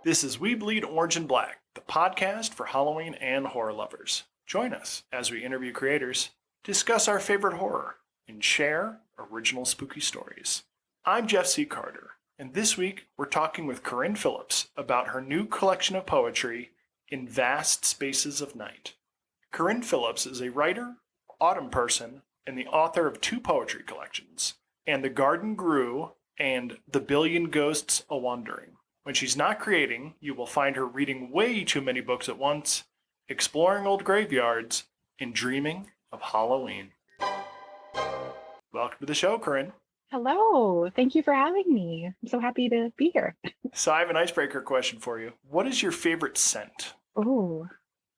This is We Bleed Orange and Black, the podcast for Halloween and horror lovers. Join us as we interview creators, discuss our favorite horror, and share original spooky stories. I'm Jeff C. Carter, and this week we're talking with Corrine Phillips about her new collection of poetry, In Vast Spaces of Night. Corrine Phillips is a writer, autumn person, and the author of two poetry collections, And the Garden Grew and The Billion Ghosts A-Wandering. When she's not creating, you will find her reading way too many books at once, exploring old graveyards, and dreaming of Halloween. Welcome to the show, Corrine. Hello. Thank you for having me. I'm so happy to be here. So I have an icebreaker question for you. What is your favorite scent? Oh,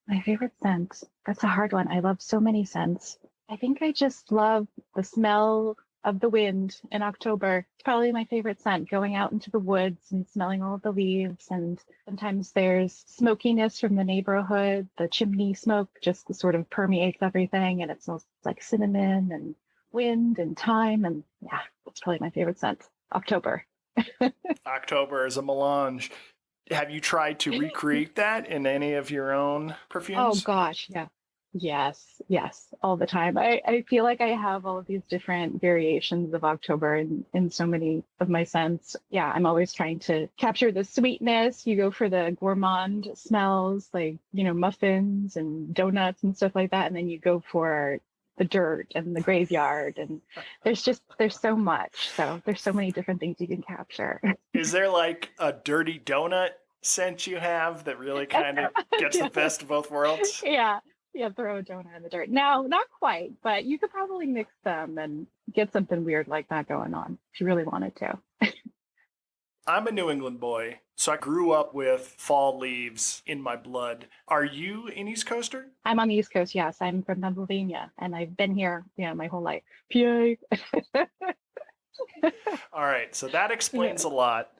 my favorite scent. That's a hard one. I love so many scents. I think I just love the smell of the wind in October. It's probably my favorite scent, going out into the woods and smelling all of the leaves. And sometimes there's smokiness from the neighborhood. The chimney smoke just sort of permeates everything, and it smells like cinnamon and wind and thyme. And yeah, that's probably my favorite scent. October. October is a melange. Have you tried to recreate that in any of your own perfumes? Oh gosh, yeah. Yes, all the time. I feel like I have all of these different variations of October in so many of my scents. Yeah, I'm always trying to capture the sweetness. You go for the gourmand smells, like, muffins and donuts and stuff like that. And then you go for the dirt and the graveyard. And there's so much. So there's so many different things you can capture. Is there like a dirty donut scent you have that really kind of gets the best of both worlds? Yeah, throw a donut in the dirt. No, not quite, but you could probably mix them and get something weird like that going on if you really wanted to. I'm a New England boy, so I grew up with fall leaves in my blood. Are you an East Coaster? I'm on the East Coast, yes. I'm from Pennsylvania, and I've been here, my whole life. PA. All right, so that explains a lot.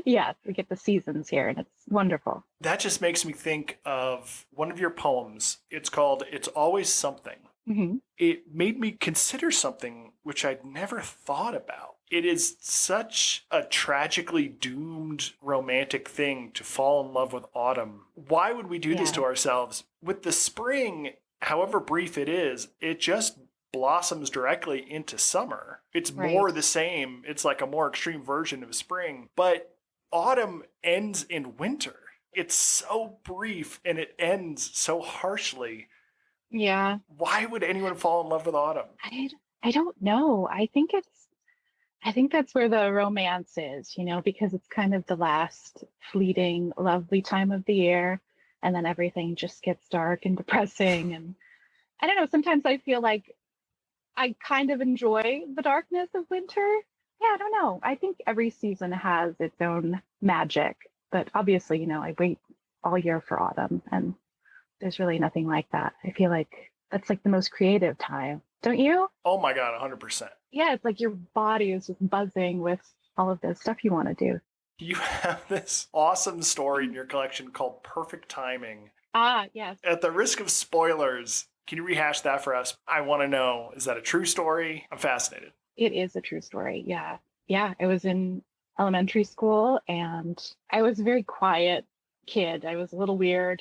Yes, we get the seasons here, and it's wonderful. That just makes me think of one of your poems. It's called It's Always Something. Mm-hmm. It made me consider something which I'd never thought about. It is such a tragically doomed romantic thing to fall in love with autumn. Why would we do this to ourselves? With the spring, however brief it is, it just blossoms directly into summer. It's more the same. It's like a more extreme version of spring. But autumn ends in winter. It's so brief and it ends so harshly. Yeah. Why would anyone fall in love with autumn? I don't know. I think that's where the romance is, because it's kind of the last fleeting, lovely time of the year. And then everything just gets dark and depressing. And I don't know, sometimes I feel like I kind of enjoy the darkness of winter. Yeah, I don't know. I think every season has its own magic. But obviously, I wait all year for autumn, and there's really nothing like that. I feel like that's like the most creative time. Don't you? Oh my God, 100%. Yeah, it's like your body is just buzzing with all of this stuff you want to do. You have this awesome story in your collection called Perfect Timing. Ah, yes. At the risk of spoilers, can you rehash that for us? I want to know, is that a true story? I'm fascinated. It is a true story, yeah. Yeah, I was in elementary school, and I was a very quiet kid. I was a little weird,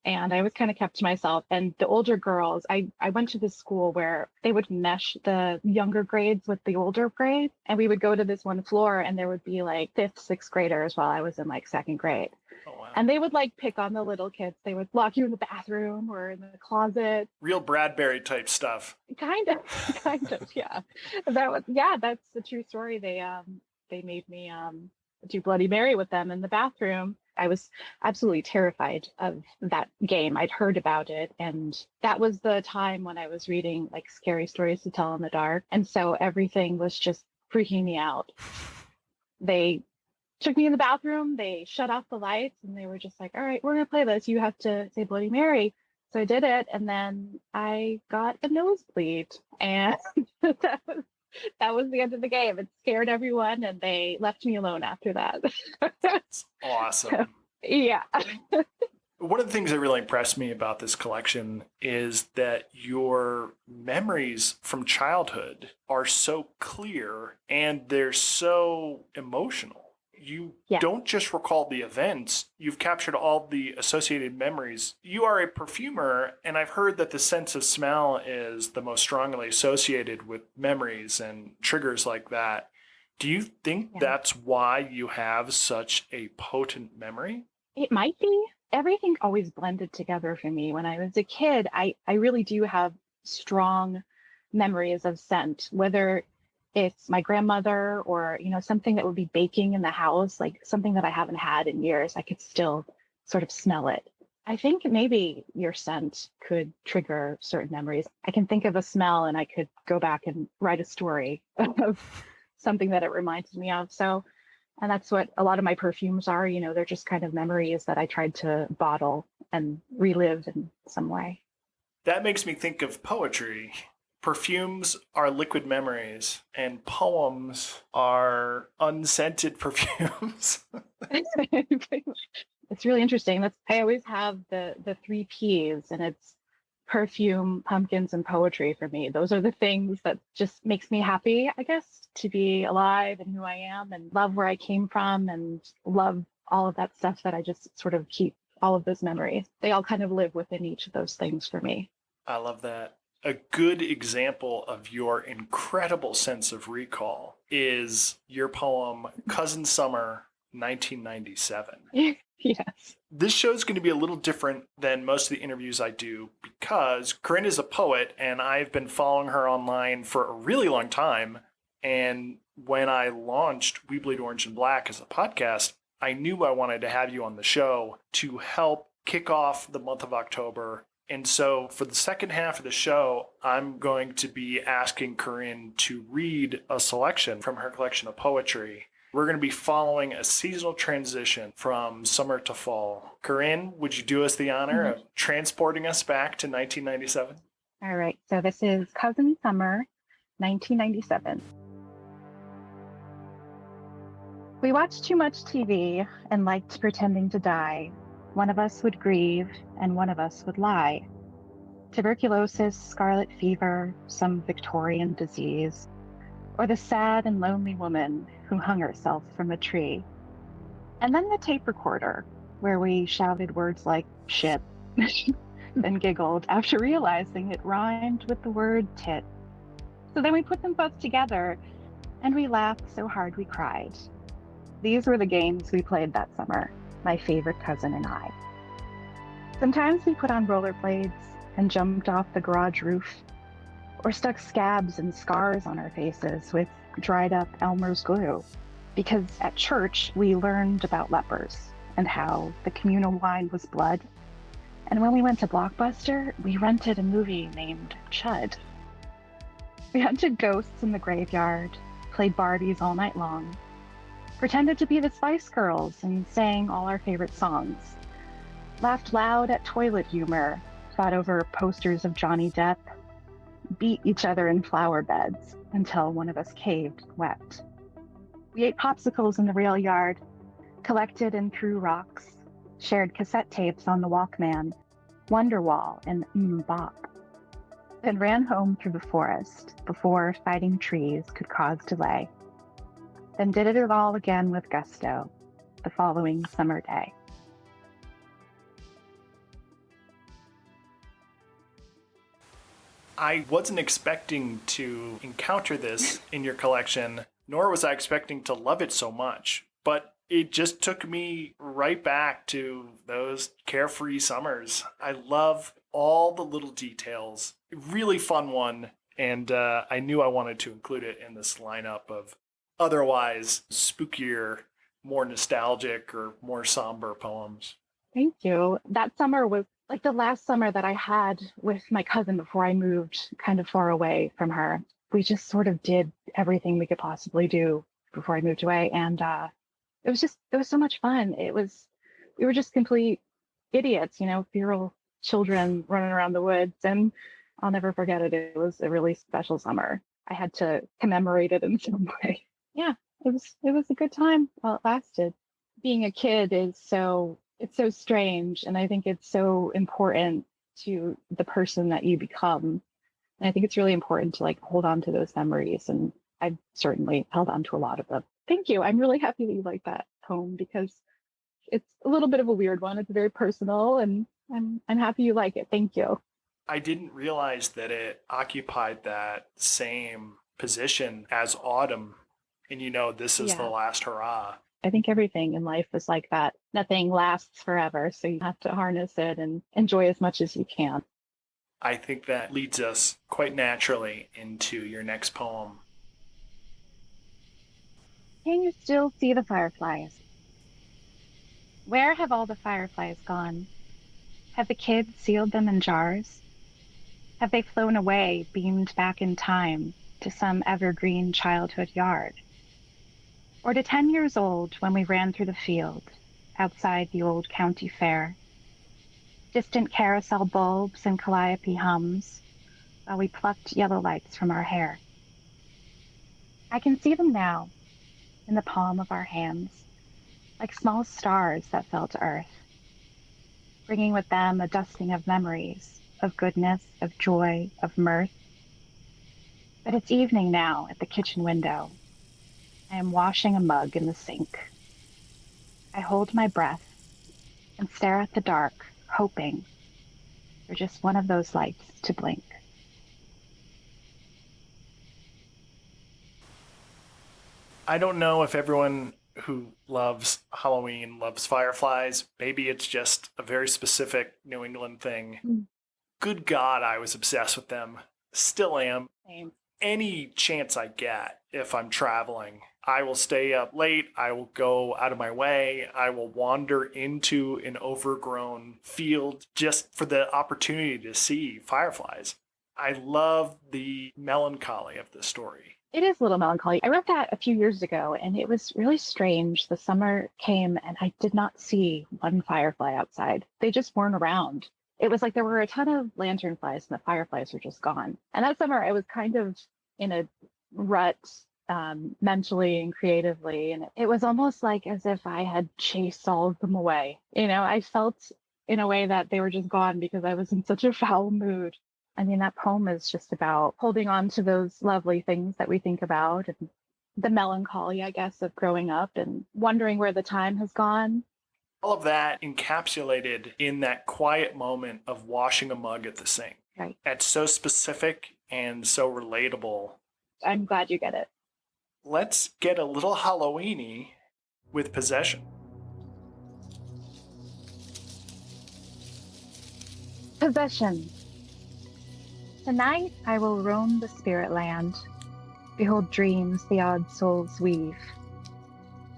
and I was kind of kept to myself. And the older girls, I went to this school where they would mesh the younger grades with the older grades. And we would go to this one floor, and there would be like 5th, 6th graders while I was in like 2nd grade. Oh, wow. And they would like pick on the little kids. They would lock you in the bathroom or in the closet. Real Bradbury type stuff. Kind of, yeah. That's the true story. They made me do Bloody Mary with them in the bathroom. I was absolutely terrified of that game. I'd heard about it, and that was the time when I was reading like scary stories to tell in the dark. And so everything was just freaking me out. They took me in the bathroom, they shut off the lights, and they were just like, all right, we're going to play this. You have to say Bloody Mary. So I did it, and then I got a nosebleed, and that was the end of the game. It scared everyone, and they left me alone after that. That's awesome. So, yeah. One of the things that really impressed me about this collection is that your memories from childhood are so clear and they're so emotional. you Yeah. don't just recall the events, you've captured all the associated memories. You are a perfumer, and I've heard that the sense of smell is the most strongly associated with memories and triggers like that. Do you think Yeah. that's why you have such a potent memory? It might be. Everything always blended together for me. When I was a kid, I really do have strong memories of scent, whether it's my grandmother or, something that would be baking in the house, like something that I haven't had in years. I could still sort of smell it. I think maybe your scent could trigger certain memories. I can think of a smell and I could go back and write a story of something that it reminds me of. So, and that's what a lot of my perfumes are. They're just kind of memories that I tried to bottle and relive in some way. That makes me think of poetry. Perfumes are liquid memories, and poems are unscented perfumes. It's really interesting. I always have the three P's, and it's perfume, pumpkins, and poetry for me. Those are the things that just makes me happy, I guess, to be alive and who I am and love where I came from and love all of that stuff that I just sort of keep all of those memories. They all kind of live within each of those things for me. I love that. A good example of your incredible sense of recall is your poem, Cousin Summer, 1997. Yes. This show is going to be a little different than most of the interviews I do because Corrine is a poet and I've been following her online for a really long time. And when I launched We Bleed Orange and Black as a podcast, I knew I wanted to have you on the show to help kick off the month of October. And so for the second half of the show, I'm going to be asking Corrine to read a selection from her collection of poetry. We're going to be following a seasonal transition from summer to fall. Corrine, would you do us the honor of transporting us back to 1997? All right. So this is Cousin Summer, 1997. We watched too much TV and liked pretending to die. One of us would grieve and one of us would lie. Tuberculosis, scarlet fever, some Victorian disease, or the sad and lonely woman who hung herself from a tree. And then the tape recorder, where we shouted words like shit, then giggled after realizing it rhymed with the word tit. So then we put them both together and we laughed so hard we cried. These were the games we played that summer, my favorite cousin and I. Sometimes we put on rollerblades and jumped off the garage roof, or stuck scabs and scars on our faces with dried up Elmer's glue, because at church we learned about lepers and how the communal wine was blood. And when we went to Blockbuster, we rented a movie named Chud. We hunted ghosts in the graveyard, played Barbies all night long, pretended to be the Spice Girls and sang all our favorite songs, laughed loud at toilet humor, fought over posters of Johnny Depp, beat each other in flower beds until one of us caved and wept. We ate popsicles in the rail yard, collected and threw rocks, shared cassette tapes on the Walkman, Wonderwall and Bop, then ran home through the forest before fighting trees could cause delay, then did it all again with gusto the following summer day. I wasn't expecting to encounter this in your collection, nor was I expecting to love it so much. But it just took me right back to those carefree summers. I love all the little details. Really fun one. And I knew I wanted to include it in this lineup of otherwise spookier, more nostalgic or more somber poems. Thank you. That summer was like the last summer that I had with my cousin before I moved kind of far away from her. We just sort of did everything we could possibly do before I moved away. And it was so much fun. We were just complete idiots, feral children running around the woods. And I'll never forget it. It was a really special summer. I had to commemorate it in some way. Yeah, it was a good time while it lasted. Being a kid it's so strange, and I think it's so important to the person that you become. And I think it's really important to hold on to those memories, and I've certainly held on to a lot of them. Thank you. I'm really happy that you like that. poem because it's a little bit of a weird one. It's very personal, and I'm happy you like it. Thank you. I didn't realize that it occupied that same position as autumn. And this is the Yeah. last hurrah. I think everything in life is like that. Nothing lasts forever, so you have to harness it and enjoy as much as you can. I think that leads us quite naturally into your next poem. Can you still see the fireflies? Where have all the fireflies gone? Have the kids sealed them in jars? Have they flown away, beamed back in time to some evergreen childhood yard? Or to 10 years old when we ran through the field outside the old county fair? Distant carousel bulbs and calliope hums while we plucked yellow lights from our hair. I can see them now in the palm of our hands, like small stars that fell to earth, bringing with them a dusting of memories, of goodness, of joy, of mirth. But it's evening now at the kitchen window. I am washing a mug in the sink. I hold my breath and stare at the dark, hoping for just one of those lights to blink. I don't know if everyone who loves Halloween loves fireflies. Maybe it's just a very specific New England thing. Mm. Good God, I was obsessed with them. Still am. Same. Any chance I get, if I'm traveling, I will stay up late. I will go out of my way. I will wander into an overgrown field just for the opportunity to see fireflies. I love the melancholy of the story. It is a little melancholy. I wrote that a few years ago, and it was really strange. The summer came, and I did not see one firefly outside. They just weren't around. It was like there were a ton of lanternflies, and the fireflies were just gone. And that summer, I was kind of in a rut mentally and creatively, and it was almost like as if I had chased all of them away. I felt in a way that they were just gone because I was in such a foul mood. I mean, that poem is just about holding on to those lovely things that we think about and the melancholy, I guess, of growing up and wondering where the time has gone. All of that encapsulated in that quiet moment of washing a mug at the sink. Right. That's so specific and so relatable. I'm glad you get it. Let's get a little Halloween-y with Possession. Possession. Tonight I will roam the spirit land, behold dreams the odd souls weave.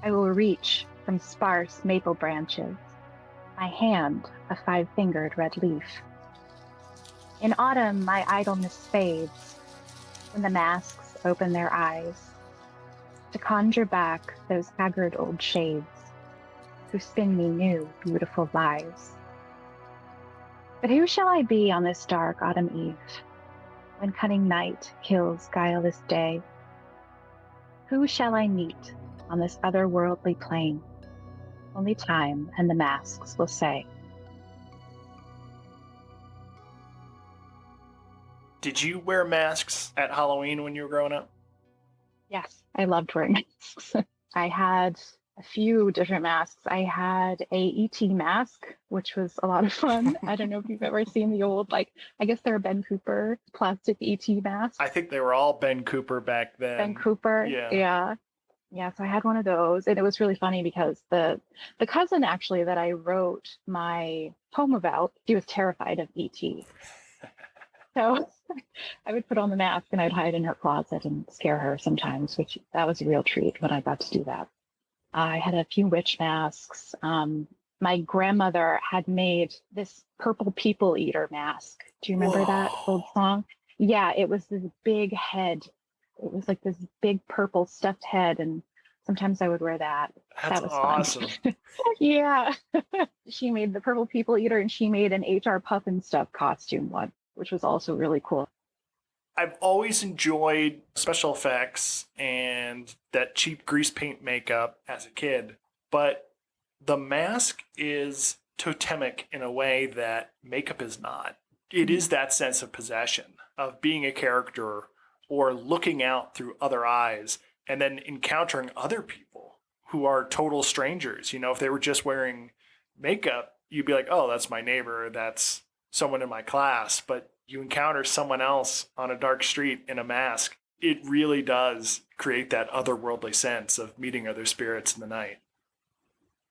I will reach from sparse maple branches, my hand a 5-fingered red leaf. In autumn my idleness fades, when the masks open their eyes, to conjure back those haggard old shades, who spin me new, beautiful lies. But who shall I be on this dark autumn eve, when cunning night kills guileless day? Who shall I meet on this otherworldly plain? Only time and the masks will say. Did you wear masks at Halloween when you were growing up? Yes, I loved wearing masks. I had a few different masks. I had a ET mask, which was a lot of fun. I don't know if you've ever seen the old, I guess they're Ben Cooper plastic ET masks. I think they were all Ben Cooper back then. Ben Cooper. Yeah. Yeah, so I had one of those, and it was really funny because the cousin actually that I wrote my poem about, she was terrified of ET. So I would put on the mask and I'd hide in her closet and scare her sometimes, which that was a real treat when I got to do that. I had a few witch masks. My grandmother had made this purple people eater mask. Do you remember that old song? Yeah, it was this big head. It was like this big purple stuffed head, and sometimes I would wear that. That's that was awesome. Fun. Yeah. She made the purple people eater, and she made an HR Puff and Stuff costume one, which was also really cool. I've always enjoyed special effects and that cheap grease paint makeup as a kid, but the mask is totemic in a way that makeup is not. It is that sense of possession, of being a character or looking out through other eyes and then encountering other people who are total strangers. If they were just wearing makeup, you'd be like, oh, that's my neighbor, that's someone in my class. But you encounter someone else on a dark street in a mask, it really does create that otherworldly sense of meeting other spirits in the night.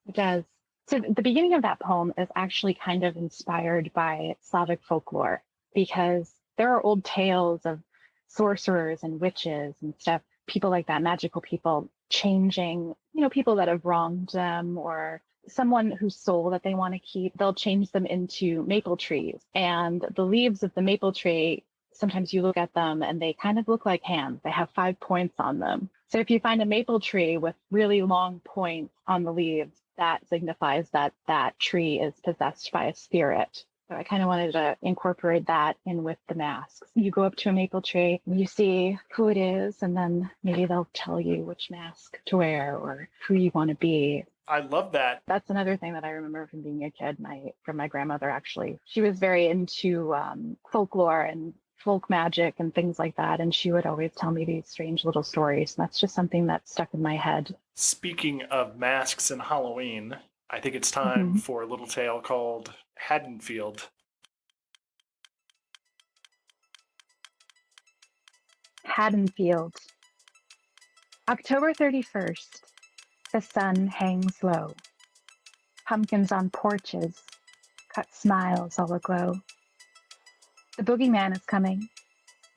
It does. So the beginning of that poem is actually kind of inspired by Slavic folklore, because there are old tales of sorcerers and witches and stuff, people like that, magical people changing, people that have wronged them, or someone whose soul that they want to keep. They'll change them into maple trees. And the leaves of the maple tree, sometimes you look at them and they kind of look like hands. They have 5 points on them. So if you find a maple tree with really long points on the leaves, that signifies that that tree is possessed by a spirit. So I kind of wanted to incorporate that in with the masks. You go up to a maple tree, you see who it is, and then maybe they'll tell you which mask to wear or who you want to be. I love that. That's another thing that I remember from being a kid, from my grandmother, actually. She was very into folklore and folk magic and things like that. And she would always tell me these strange little stories. And that's just something that stuck in my head. Speaking of masks and Halloween, I think it's time for a little tale called Haddonfield. Haddonfield. October 31st. The sun hangs low. Pumpkins on porches, cut smiles all aglow. The boogeyman is coming,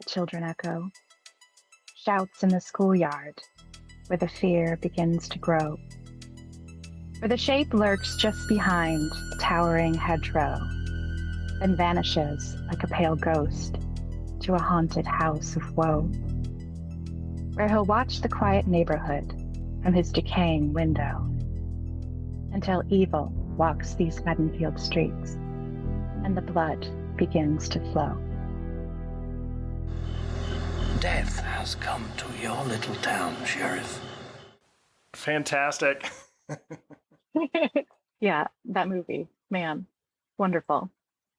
the children echo. Shouts in the schoolyard, where the fear begins to grow. Where the shape lurks just behind a towering hedgerow, then vanishes like a pale ghost to a haunted house of woe. Where he'll watch the quiet neighborhood from his decaying window, until evil walks these Haddonfield streets, and the blood begins to flow. Death has come to your little town, Sheriff. Fantastic. Yeah, that movie, man, wonderful.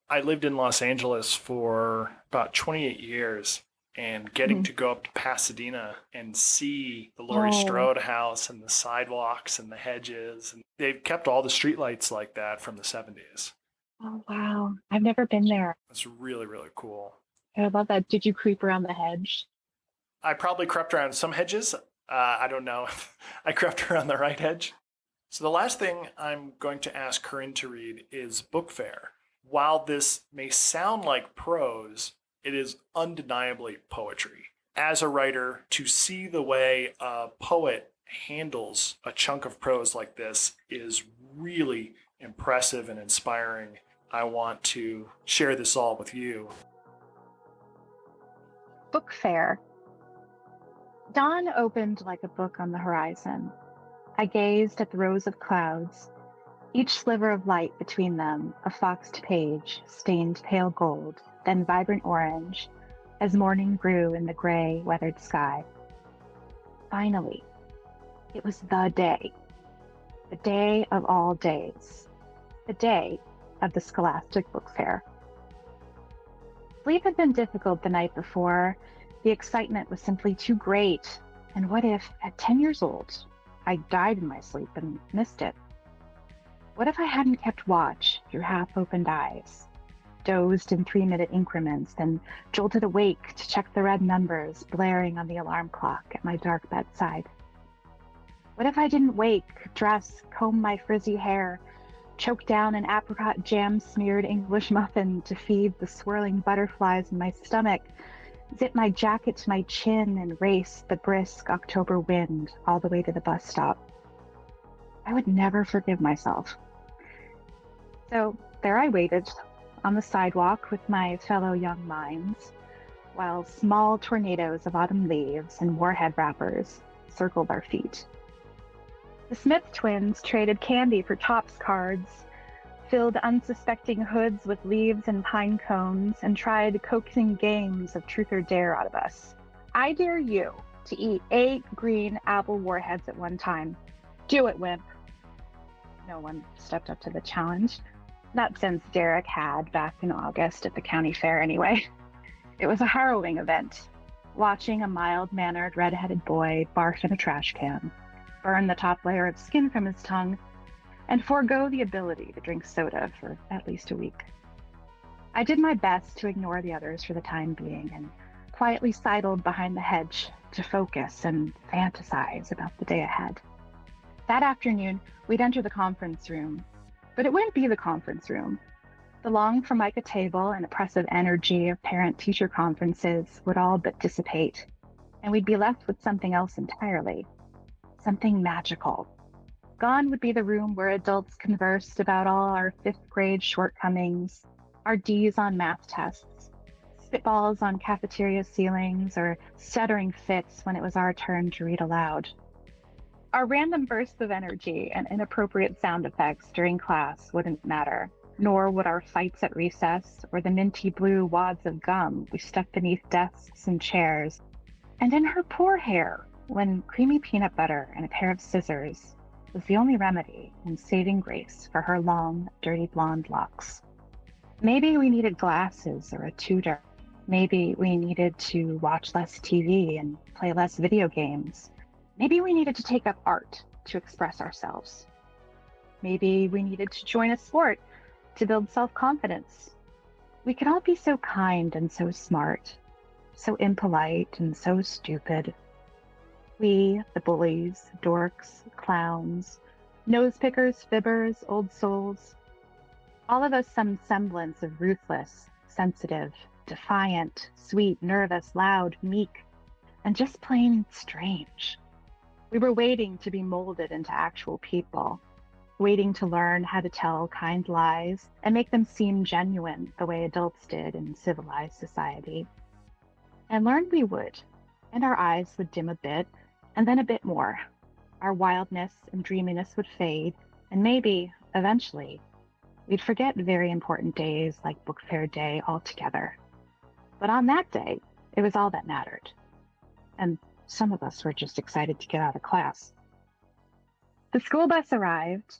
I lived in Los Angeles for about 28 years, and getting to go up to Pasadena and see the Laurie Strode house and the sidewalks and the hedges. And they've kept all the streetlights like that from the 70s. Oh, wow. I've never been there. It's really, really cool. I love that. Did you creep around the hedge? I probably crept around some hedges. I don't know if I crept around the right hedge. So the last thing I'm going to ask Corrine to read is Book Fair. While this may sound like prose, it is undeniably poetry. As a writer, to see the way a poet handles a chunk of prose like this is really impressive and inspiring. I want to share this all with you. Book Fair. Dawn opened like a book on the horizon. I gazed at the rows of clouds, each sliver of light between them a foxed page, stained pale gold, then vibrant orange, as morning grew in the gray, weathered sky. Finally, it was the day of all days, the day of the Scholastic Book Fair. Sleep had been difficult the night before. The excitement was simply too great. And what if, at 10 years old, I died in my sleep and missed it? What if I hadn't kept watch through half-opened eyes, dozed in 3-minute increments, then jolted awake to check the red numbers blaring on the alarm clock at my dark bedside? What if I didn't wake, dress, comb my frizzy hair, choke down an apricot jam-smeared English muffin to feed the swirling butterflies in my stomach, zip my jacket to my chin and race the brisk October wind all the way to the bus stop? I would never forgive myself. So there I waited on the sidewalk with my fellow young minds, while small tornadoes of autumn leaves and warhead wrappers circled our feet. The Smith twins traded candy for Topps cards, filled unsuspecting hoods with leaves and pine cones, and tried coaxing games of truth or dare out of us. I dare you to eat 8 green apple warheads at one time. Do it, wimp. No one stepped up to the challenge. Not since Derek had back in August at the county fair anyway. It was a harrowing event, watching a mild-mannered red-headed boy barf in a trash can, burn the top layer of skin from his tongue, and forego the ability to drink soda for at least a week. I did my best to ignore the others for the time being and quietly sidled behind the hedge to focus and fantasize about the day ahead. That afternoon, we'd enter the conference room, but it wouldn't be the conference room. The long Formica table and oppressive energy of parent-teacher conferences would all but dissipate, and we'd be left with something else entirely, something magical. Gone would be the room where adults conversed about all our fifth grade shortcomings, our D's on math tests, spitballs on cafeteria ceilings, or stuttering fits when it was our turn to read aloud. Our random bursts of energy and inappropriate sound effects during class wouldn't matter, nor would our fights at recess or the minty blue wads of gum we stuck beneath desks and chairs, and in her poor hair when creamy peanut butter and a pair of scissors was the only remedy and saving grace for her long, dirty blonde locks. Maybe we needed glasses or a tutor. Maybe we needed to watch less TV and play less video games. Maybe we needed to take up art to express ourselves. Maybe we needed to join a sport to build self-confidence. We could all be so kind and so smart, so impolite and so stupid. We, the bullies, dorks, clowns, nose pickers, fibbers, old souls, all of us some semblance of ruthless, sensitive, defiant, sweet, nervous, loud, meek, and just plain strange. We were waiting to be molded into actual people, waiting to learn how to tell kind lies and make them seem genuine the way adults did in civilized society. And learn we would, and our eyes would dim a bit, and then a bit more. Our wildness and dreaminess would fade, and maybe, eventually, we'd forget very important days like Book Fair Day altogether. But on that day, it was all that mattered. And some of us were just excited to get out of class. The school bus arrived.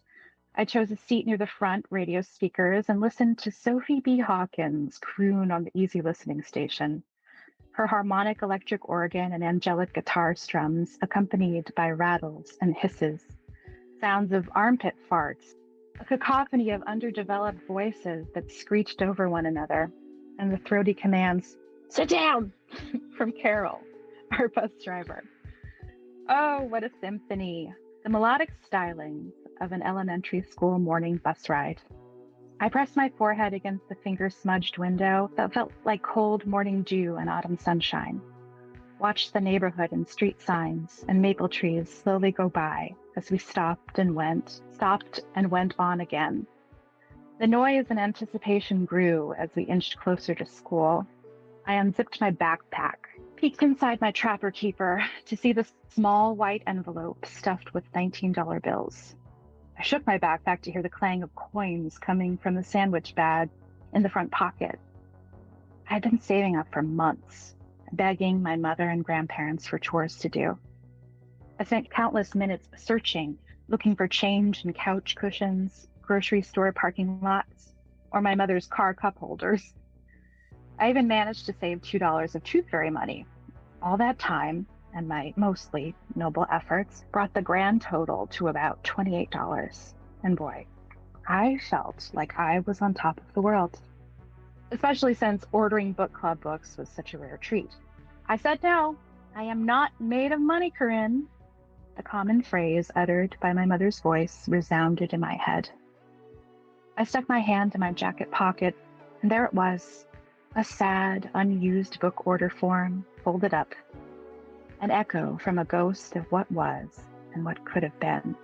I chose a seat near the front radio speakers and listened to Sophie B. Hawkins croon on the easy listening station, her harmonic electric organ and angelic guitar strums accompanied by rattles and hisses, sounds of armpit farts, a cacophony of underdeveloped voices that screeched over one another, and the throaty commands, "Sit down," from Carol, our bus driver. Oh, what a symphony, the melodic stylings of an elementary school morning bus ride. I pressed my forehead against the finger-smudged window that felt like cold morning dew and autumn sunshine. Watched the neighborhood and street signs and maple trees slowly go by as we stopped and went on again. The noise and anticipation grew as we inched closer to school. I unzipped my backpack, peeked inside my trapper keeper to see the small white envelope stuffed with $19 bills. I shook my backpack to hear the clang of coins coming from the sandwich bag in the front pocket. I had been saving up for months, begging my mother and grandparents for chores to do. I spent countless minutes searching, looking for change in couch cushions, grocery store parking lots, or my mother's car cup holders. I even managed to save $2 of tooth fairy money. All that time, and my mostly noble efforts, brought the grand total to about $28. And boy, I felt like I was on top of the world, especially since ordering book club books was such a rare treat. I said no, I am not made of money, Corrine. The common phrase uttered by my mother's voice resounded in my head. I stuck my hand in my jacket pocket, and there it was, a sad, unused book order form folded up, an echo from a ghost of what was and what could have been.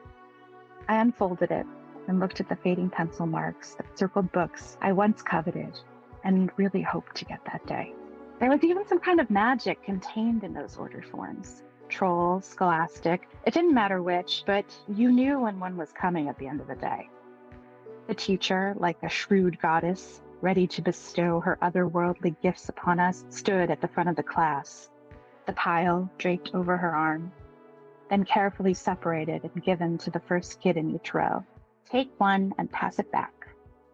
I unfolded it and looked at the fading pencil marks that circled books I once coveted and really hoped to get that day. There was even some kind of magic contained in those order forms. Troll, Scholastic, it didn't matter which, but you knew when one was coming at the end of the day. The teacher, like a shrewd goddess, ready to bestow her otherworldly gifts upon us, stood at the front of the class, the pile draped over her arm, then carefully separated and given to the first kid in each row. Take one and pass it back.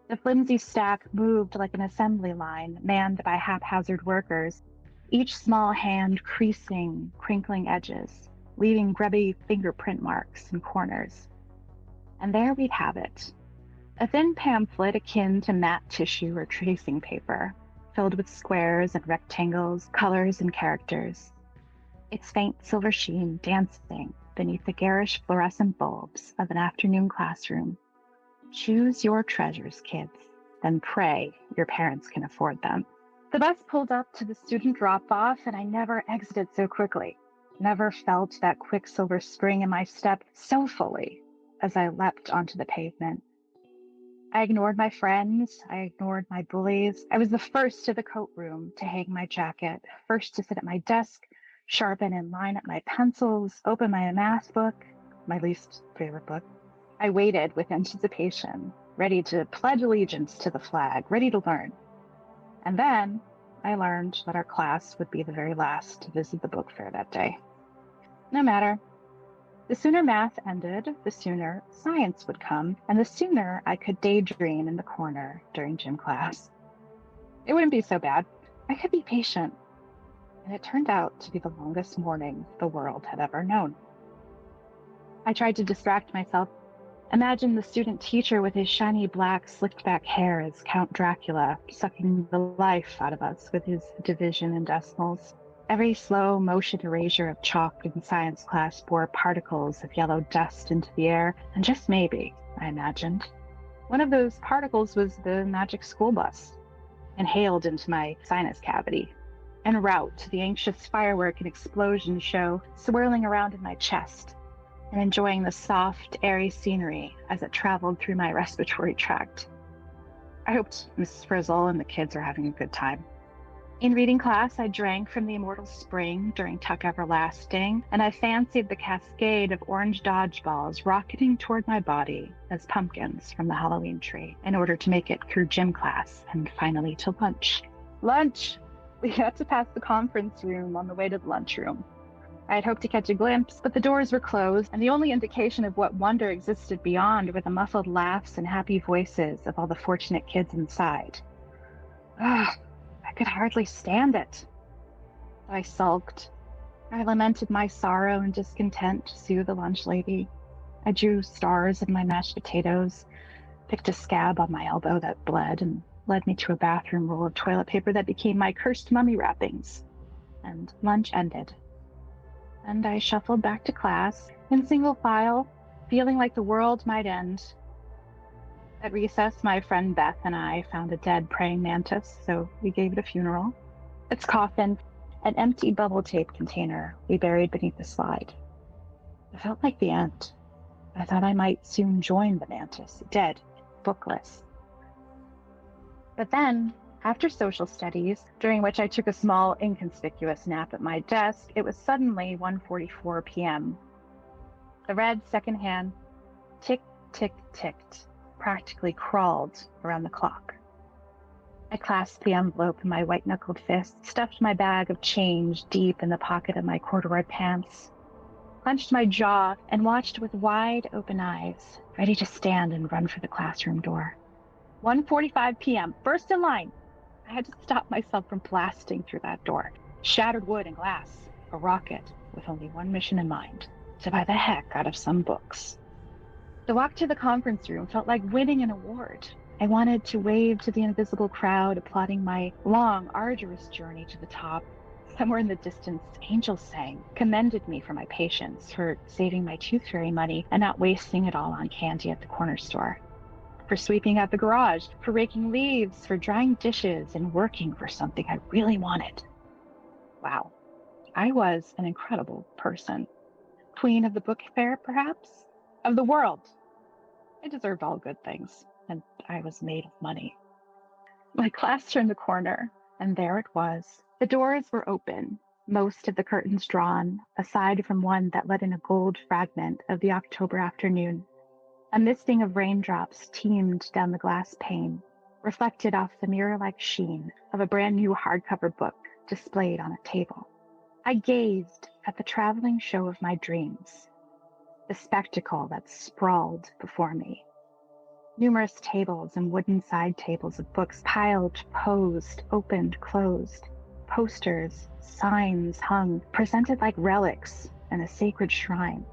The flimsy stack moved like an assembly line manned by haphazard workers, each small hand creasing, crinkling edges, leaving grubby fingerprint marks in corners. And there we'd have it, a thin pamphlet akin to matte tissue or tracing paper, filled with squares and rectangles, colors and characters, its faint silver sheen dancing beneath the garish fluorescent bulbs of an afternoon classroom. Choose your treasures, kids, then pray your parents can afford them. The bus pulled up to the student drop-off, and I never exited so quickly, never felt that quicksilver spring in my step so fully as I leapt onto the pavement. I ignored my friends, I ignored my bullies. I was the first to the coat room to hang my jacket, first to sit at my desk, sharpen and line up my pencils, open my math book, my least favorite book. I waited with anticipation, ready to pledge allegiance to the flag, ready to learn. And then I learned that our class would be the very last to visit the book fair that day. No matter. The sooner math ended, the sooner science would come, and the sooner I could daydream in the corner during gym class. It wouldn't be so bad. I could be patient. And it turned out to be the longest morning the world had ever known. I tried to distract myself. Imagine the student teacher with his shiny black slicked back hair as Count Dracula, sucking the life out of us with his division and decimals. Every slow motion erasure of chalk in science class bore particles of yellow dust into the air, and just maybe, I imagined, one of those particles was the magic school bus, inhaled into my sinus cavity, en route to the anxious firework and explosion show swirling around in my chest, and enjoying the soft, airy scenery as it traveled through my respiratory tract. I hoped Mrs. Frizzle and the kids are having a good time. In reading class, I drank from the immortal spring during Tuck Everlasting, and I fancied the cascade of orange dodgeballs rocketing toward my body as pumpkins from the Halloween tree in order to make it through gym class and finally to lunch. Lunch! We had to pass the conference room on the way to the lunchroom. I had hoped to catch a glimpse, but the doors were closed, and the only indication of what wonder existed beyond were the muffled laughs and happy voices of all the fortunate kids inside. Ugh, I could hardly stand it. I sulked. I lamented my sorrow and discontent to soothe the lunch lady. I drew stars in my mashed potatoes, picked a scab on my elbow that bled, and led me to a bathroom roll of toilet paper that became my cursed mummy wrappings. And lunch ended. And I shuffled back to class in single file, feeling like the world might end. At recess, my friend Beth and I found a dead praying mantis, so we gave it a funeral. Its coffin, an empty bubble tape container we buried beneath the slide. It felt like the end. I thought I might soon join the mantis, dead, bookless. But then, after social studies, during which I took a small, inconspicuous nap at my desk, it was suddenly 1:44 p.m. The red second hand tick, tick, ticked, practically crawled around the clock. I clasped the envelope in my white-knuckled fist, stuffed my bag of change deep in the pocket of my corduroy pants, clenched my jaw, and watched with wide open eyes, ready to stand and run for the classroom door. 1:45 p.m., first in line. I had to stop myself from blasting through that door. Shattered wood and glass, a rocket with only one mission in mind, to buy the heck out of some books. The walk to the conference room felt like winning an award. I wanted to wave to the invisible crowd applauding my long, arduous journey to the top. Somewhere in the distance, angels sang, commended me for my patience, for saving my tooth fairy money and not wasting it all on candy at the corner store, for sweeping out the garage, for raking leaves, for drying dishes, and working for something I really wanted. Wow, I was an incredible person. Queen of the book fair, perhaps? Of the world. I deserved all good things, and I was made of money. My class turned the corner, and there it was. The doors were open, most of the curtains drawn, aside from one that let in a gold fragment of the October afternoon. A misting of raindrops teemed down the glass pane, reflected off the mirror-like sheen of a brand new hardcover book displayed on a table. I gazed at the traveling show of my dreams, the spectacle that sprawled before me. Numerous tables and wooden side tables of books piled, posed, opened, closed. Posters, signs hung, presented like relics, and a sacred shrine.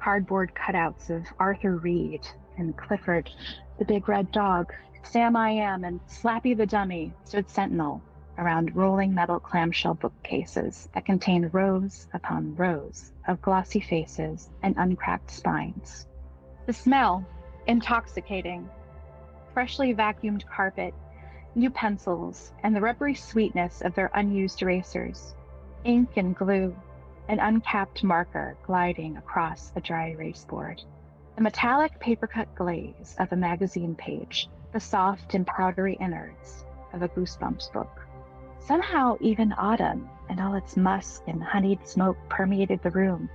Cardboard cutouts of Arthur Reed and Clifford, the big red dog, Sam I Am, and Slappy the dummy stood sentinel around rolling metal clamshell bookcases that contained rows upon rows of glossy faces and uncracked spines. The smell, intoxicating. Freshly vacuumed carpet, new pencils, and the rubbery sweetness of their unused erasers. Ink and glue, an uncapped marker gliding across a dry erase board. The metallic paper-cut glaze of a magazine page, the soft and powdery innards of a Goosebumps book. Somehow even autumn and all its musk and honeyed smoke permeated the room.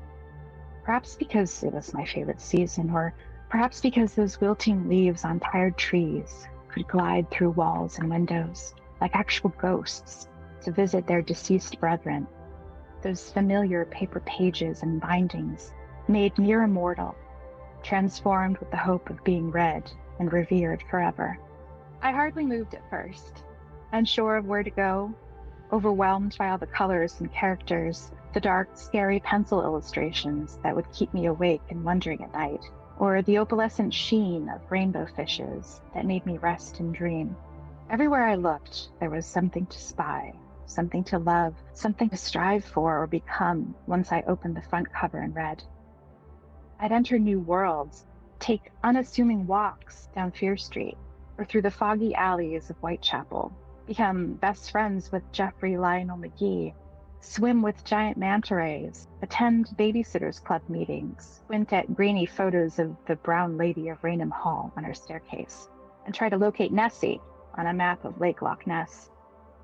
Perhaps because it was my favorite season, or perhaps because those wilting leaves on tired trees could glide through walls and windows like actual ghosts to visit their deceased brethren. Those familiar paper pages and bindings, made near immortal, transformed with the hope of being read and revered forever. I hardly moved at first, unsure of where to go, overwhelmed by all the colors and characters, the dark, scary pencil illustrations that would keep me awake and wondering at night, or the opalescent sheen of rainbow fishes that made me rest and dream. Everywhere I looked, there was something to spy, something to love, something to strive for or become once I opened the front cover and read. I'd enter new worlds, take unassuming walks down Fear Street or through the foggy alleys of Whitechapel, become best friends with Jeffrey Lionel McGee, swim with giant manta rays, attend babysitters club meetings, squint at grainy photos of the brown lady of Raynham Hall on her staircase, and try to locate Nessie on a map of Lake Loch Ness.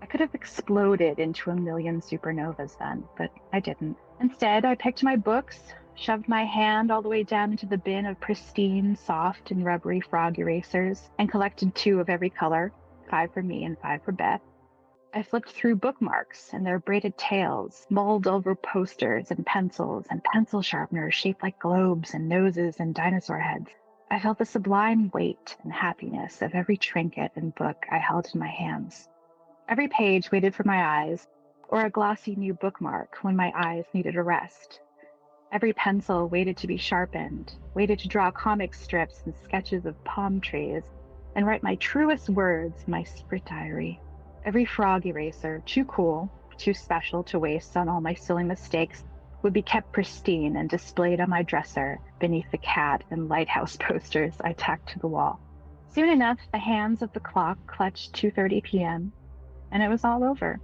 I could have exploded into a million supernovas then, but I didn't. Instead, I picked my books, shoved my hand all the way down into the bin of pristine, soft, and rubbery frog erasers, and collected 2 of every color, 5 for me and 5 for Beth. I flipped through bookmarks and their braided tails, mulled over posters and pencils and pencil sharpeners shaped like globes and noses and dinosaur heads. I felt the sublime weight and happiness of every trinket and book I held in my hands. Every page waited for my eyes, or a glossy new bookmark when my eyes needed a rest. Every pencil waited to be sharpened, waited to draw comic strips and sketches of palm trees, and write my truest words in my secret diary. Every frog eraser, too cool, too special to waste on all my silly mistakes, would be kept pristine and displayed on my dresser beneath the cat and lighthouse posters I tacked to the wall. Soon enough, the hands of the clock clutched 2:30 p.m., and it was all over.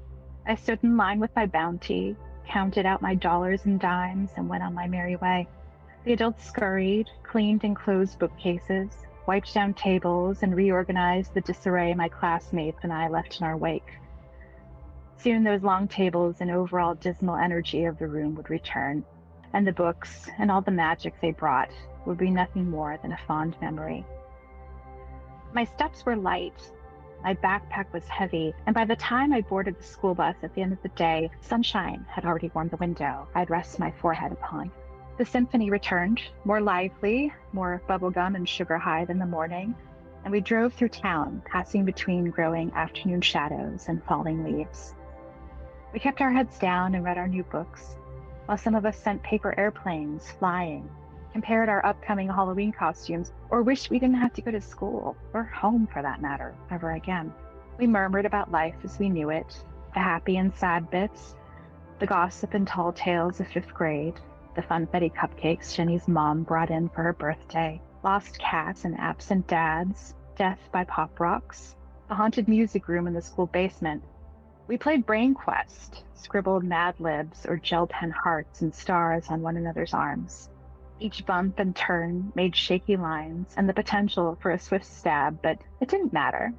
I stood in line with my bounty, counted out my dollars and dimes, and went on my merry way. The adults scurried, cleaned and closed bookcases, wiped down tables, and reorganized the disarray my classmates and I left in our wake. Soon those long tables and overall dismal energy of the room would return, and the books and all the magic they brought would be nothing more than a fond memory. My steps were light, my backpack was heavy, and by the time I boarded the school bus at the end of the day, sunshine had already warmed the window I'd rest my forehead upon. The symphony returned, more lively, more bubblegum and sugar high than the morning, and we drove through town, passing between growing afternoon shadows and falling leaves. We kept our heads down and read our new books, while some of us sent paper airplanes flying, compared our upcoming Halloween costumes, or wished we didn't have to go to school, or home for that matter, ever again. We murmured about life as we knew it, the happy and sad bits, the gossip and tall tales of 5th grade, the funfetti cupcakes Jenny's mom brought in for her birthday, lost cats and absent dads, death by pop rocks, the haunted music room in the school basement. We played Brain Quest, scribbled Mad Libs or gel pen hearts and stars on one another's arms. Each bump and turn made shaky lines and the potential for a swift stab, but it didn't matter.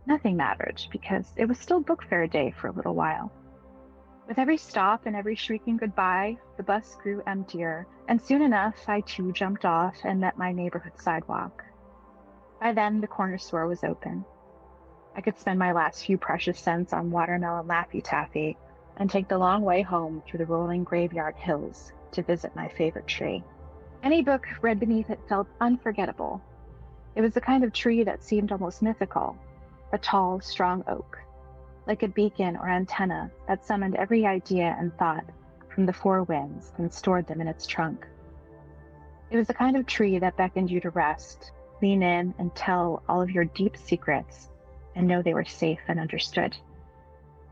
Nothing mattered, because it was still book fair day for a little while. With every stop and every shrieking goodbye, the bus grew emptier, and soon enough I too jumped off and met my neighborhood sidewalk. By then the corner store was open. I could spend my last few precious cents on watermelon Laffy Taffy and take the long way home through the rolling graveyard hills to visit my favorite tree. Any book read beneath it felt unforgettable. It was the kind of tree that seemed almost mythical, a tall, strong oak, like a beacon or antenna that summoned every idea and thought from the four winds and stored them in its trunk. It was the kind of tree that beckoned you to rest, lean in and tell all of your deep secrets and know they were safe and understood.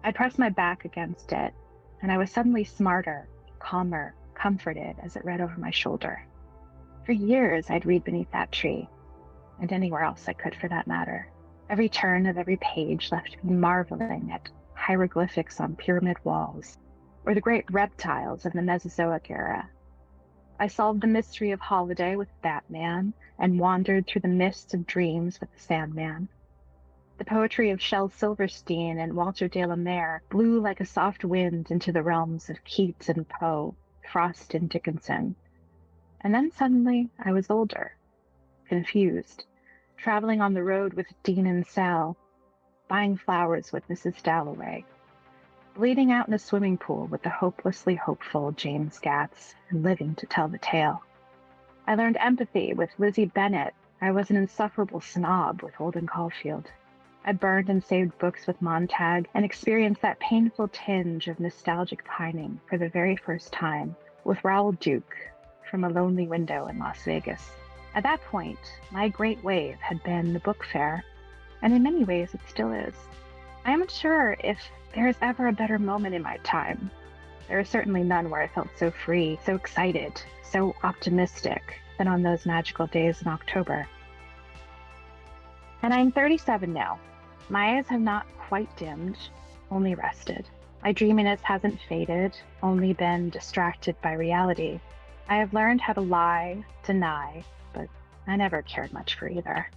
I pressed my back against it, and I was suddenly smarter, calmer, comforted as it read over my shoulder. For years, I'd read beneath that tree, and anywhere else I could for that matter. Every turn of every page left me marveling at hieroglyphics on pyramid walls, or the great reptiles of the Mesozoic era. I solved the mystery of holiday with Batman and wandered through the mists of dreams with the Sandman. The poetry of Shel Silverstein and Walter de la Mare blew like a soft wind into the realms of Keats and Poe, Frost and Dickinson. And then suddenly I was older, confused, traveling on the road with Dean and Sal, buying flowers with Mrs. Dalloway, bleeding out in a swimming pool with the hopelessly hopeful James Gatz, and living to tell the tale. I learned empathy with Lizzie Bennet. I was an insufferable snob with Holden Caulfield. I burned and saved books with Montag and experienced that painful tinge of nostalgic pining for the very first time with Raoul Duke from A Lonely Window in Las Vegas. At that point, my great wave had been the book fair, and in many ways it still is. I am unsure if there is ever a better moment in my time. There is certainly none where I felt so free, so excited, so optimistic than on those magical days in October. And I'm 37 now. My eyes have not quite dimmed, only rested. My dreaminess hasn't faded, only been distracted by reality. I have learned how to lie, deny, but I never cared much for either.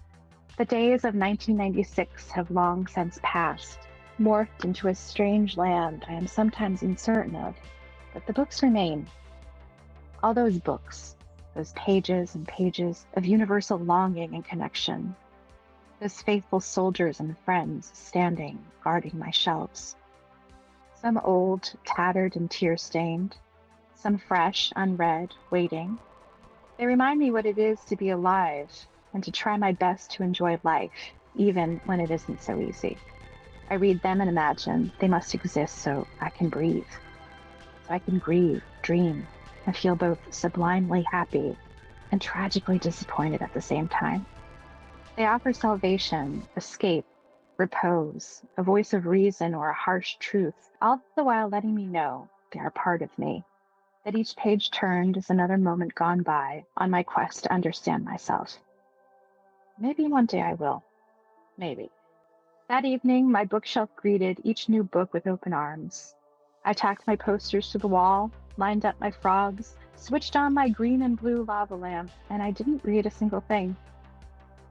The days of 1996 have long since passed, morphed into a strange land I am sometimes uncertain of, but the books remain. All those books, those pages and pages of universal longing and connection, those faithful soldiers and friends standing, guarding my shelves. Some old, tattered and tear-stained, some fresh, unread, waiting. They remind me what it is to be alive and to try my best to enjoy life, even when it isn't so easy. I read them and imagine they must exist so I can breathe, so I can grieve, dream, and feel both sublimely happy and tragically disappointed at the same time. They offer salvation, escape, repose, a voice of reason or a harsh truth, all the while letting me know they are part of me, that each page turned is another moment gone by on my quest to understand myself. Maybe one day I will. Maybe. That evening, my bookshelf greeted each new book with open arms. I tacked my posters to the wall, lined up my frogs, switched on my green and blue lava lamp, and I didn't read a single thing.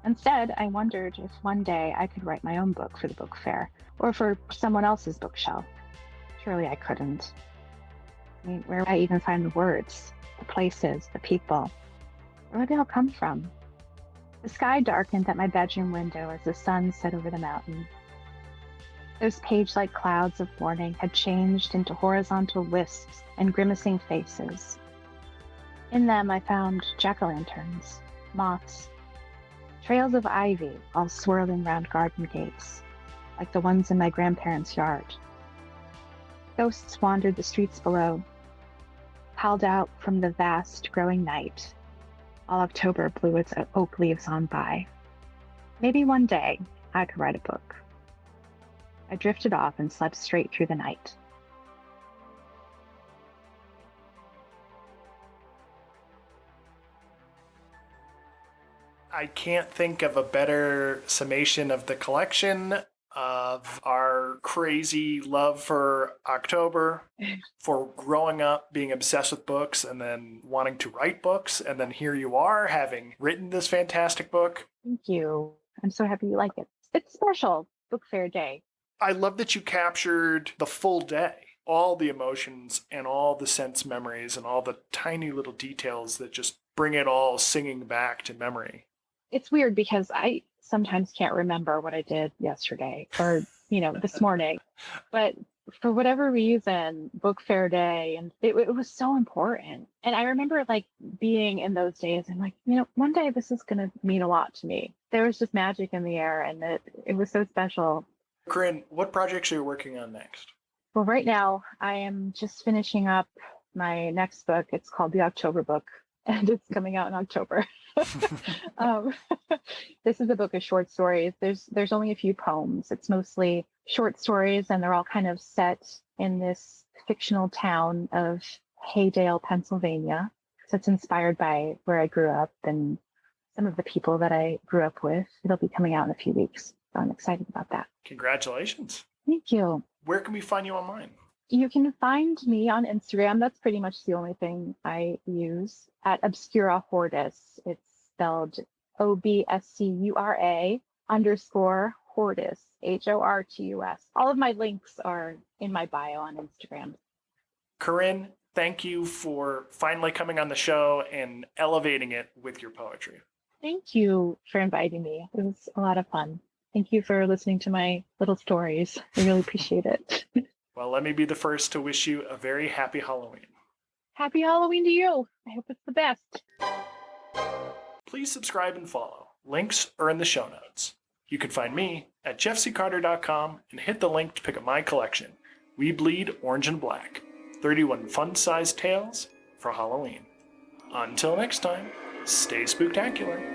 Instead, I wondered if one day I could write my own book for the book fair, or for someone else's bookshelf. Surely I couldn't. I mean, where would I even find the words, the places, the people? Where would they all come from? The sky darkened at my bedroom window as the sun set over the mountain. Those page-like clouds of morning had changed into horizontal wisps and grimacing faces. In them I found jack-o'-lanterns, moths, trails of ivy all swirling round garden gates, like the ones in my grandparents' yard. Ghosts wandered the streets below, howled out from the vast growing night. All October blew its oak leaves on by. Maybe one day I could write a book. I drifted off and slept straight through the night. I can't think of a better summation of the collection, of our crazy love for October, for growing up, being obsessed with books, and then wanting to write books. And then here you are, having written this fantastic book. Thank you. I'm so happy you like it. It's special, Book Fair Day. I love that you captured the full day, all the emotions and all the sense memories and all the tiny little details that just bring it all singing back to memory. It's weird because I sometimes can't remember what I did yesterday or, this morning. But for whatever reason, Book Fair Day, and it was so important. And I remember being in those days and one day this is going to mean a lot to me. There was just magic in the air and it was so special. Corrine, what projects are you working on next? Well, right now I am just finishing up my next book. It's called The October Book, and it's coming out in October. um, this is a book of short stories. There's only a few poems. It's mostly short stories, and they're all kind of set in this fictional town of Haydale, Pennsylvania. So it's inspired by where I grew up and some of the people that I grew up with. It'll be coming out in a few weeks. So I'm excited about that. Congratulations. Thank you. Where can we find you online? You can find me on Instagram. That's pretty much the only thing I use at Obscura Hortus. It's spelled OBSCURA _ Hortus, HORTUS. All of my links are in my bio on Instagram. Corrine, thank you for finally coming on the show and elevating it with your poetry. Thank you for inviting me. It was a lot of fun. Thank you for listening to my little stories. I really appreciate it. Well, let me be the first to wish you a very happy Halloween. Happy Halloween to you. I hope it's the best. Please subscribe and follow. Links are in the show notes. You can find me at jeffccarter.com and hit the link to pick up my collection, We Bleed Orange and Black, 31 fun-sized tales for Halloween. Until next time, stay spooktacular.